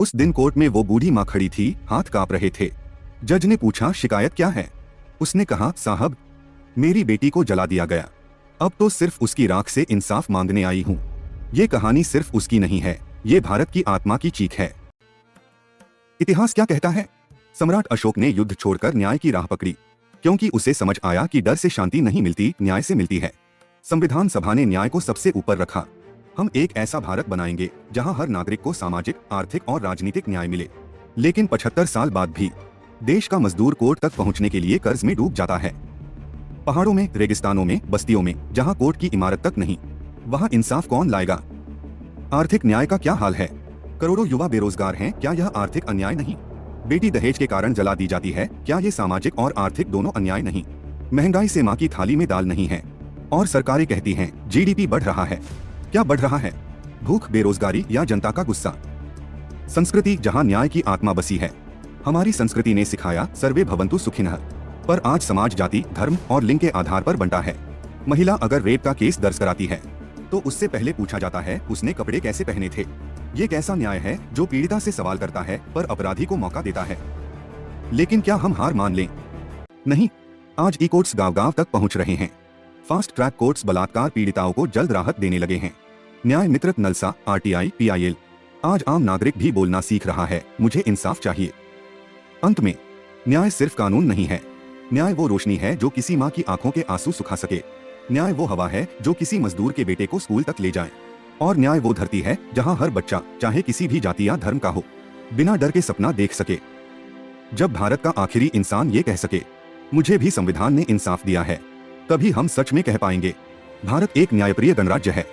उस दिन कोर्ट में वो बूढ़ी माँ खड़ी थी, हाथ कांप रहे थे। जज ने पूछा, शिकायत क्या है? उसने कहा, साहब, मेरी बेटी को जला दिया गया। अब तो सिर्फ उसकी राख से इंसाफ मांगने आई हूँ। ये कहानी सिर्फ उसकी नहीं है, ये भारत की आत्मा की चीख है। इतिहास क्या कहता है? सम्राट अशोक ने युद्ध छोड़कर न्याय की राह पकड़ी, क्योंकि उसे समझ आया कि डर से शांति नहीं मिलती, न्याय से मिलती है। संविधान सभा ने न्याय को सबसे ऊपर रखा। हम एक ऐसा भारत बनाएंगे जहां हर नागरिक को सामाजिक, आर्थिक और राजनीतिक न्याय मिले। लेकिन 75 साल बाद भी देश का मजदूर कोर्ट तक पहुंचने के लिए कर्ज में डूब जाता है। पहाड़ों में, रेगिस्तानों में, बस्तियों में, जहां कोर्ट की इमारत तक नहीं, वहां इंसाफ कौन लाएगा? आर्थिक न्याय का क्या हाल है? करोड़ों युवा बेरोजगार हैं, क्या यह आर्थिक अन्याय नहीं? बेटी दहेज के कारण जला दी जाती है, क्या ये सामाजिक और आर्थिक दोनों अन्याय नहीं? महंगाई से माँ की थाली में दाल नहीं है, और सरकारें कहती हैं जीडीपी बढ़ रहा है। क्या बढ़ रहा है? भूख, बेरोजगारी या जनता का गुस्सा? संस्कृति जहां न्याय की आत्मा बसी है। हमारी संस्कृति ने सिखाया सर्वे भवन्तु सुखिनः, पर आज समाज जाति, धर्म और लिंग के आधार पर बंटा है। महिला अगर रेप का केस दर्ज कराती है तो उससे पहले पूछा जाता है उसने कपड़े कैसे पहने थे। ये कैसा न्याय है जो पीड़िता से सवाल करता है पर अपराधी को मौका देता है? लेकिन क्या हम हार मान लें? नहीं, आज ई कोर्ट्स गांव-गांव तक पहुंच रहे हैं। फास्ट ट्रैक कोर्ट्स बलात्कार पीड़िताओं को जल्द राहत देने लगे हैं। न्याय मित्र, नलसा, आरटीआई, पीआईएल, आज आम नागरिक भी बोलना सीख रहा है, मुझे इंसाफ चाहिए। अंत में, न्याय सिर्फ कानून नहीं है। न्याय वो रोशनी है जो किसी माँ की आंखों के आंसू सुखा सके। न्याय वो हवा है जो किसी मजदूर के बेटे को स्कूल तक ले जाए। और न्याय वो धरती है जहाँ हर बच्चा, चाहे किसी भी जाति या धर्म का हो, बिना डर के सपना देख सके। जब भारत का आखिरी इंसान ये कह सके, मुझे भी संविधान ने इंसाफ दिया है, तभी हम सच में कह पाएंगे, भारत एक न्यायप्रिय गणराज्य है।